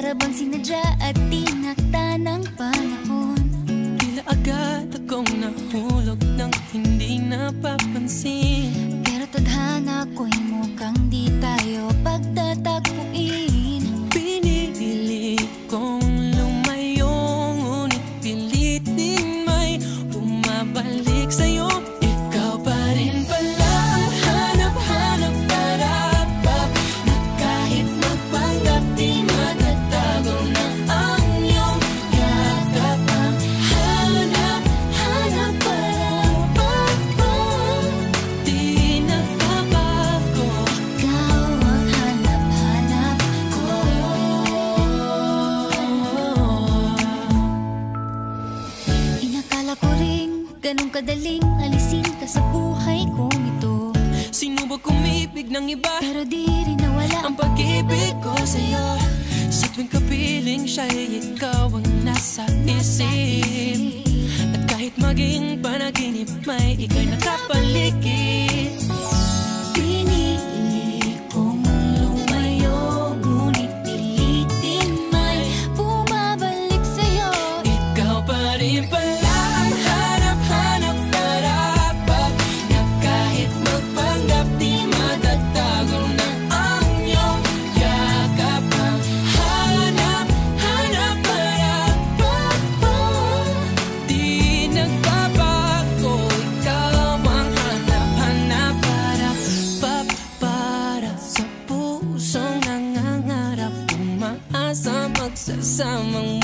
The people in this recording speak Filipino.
Para bang sinadya at tinakda ng panahon. Tila agad akong nahulog nang hindi napapansin. Pero tadhana ko'y mukhang di tayo pagtatagpuin. Pinili kong lumayo, ngunit pilit din may bumabalik sa'yo. Ikaw pa rin pala ang hanap-hanap para na kahit magpanggap di matatago na ang iyong yakap. Ang hanap-hanap para di nagbabago. Ikaw ang hanap-hanap ko. Inakala ko ring ganun kadaling alisin ka sa buhay kong ito. Sinubok umibig ng iba, Pero di rin nawala ang pag-ibig ko sa'yo. Sa tuwing kapiling siya'y ikaw ang nasa isip. At kahit maging panaginip, may ika'y nakapaligid. Pinili kong lumayo, ngunit pilitin may bumabalik sa'yo. Ikaw pa rin pala ang hanap-hanap para na kahit magpanggap di matatago na ang iyong yakap. Ang hanap-hanap para di nagbabago. Ikaw ang hanap-hanap para sa pusong nangangarap, umaasa magsasamang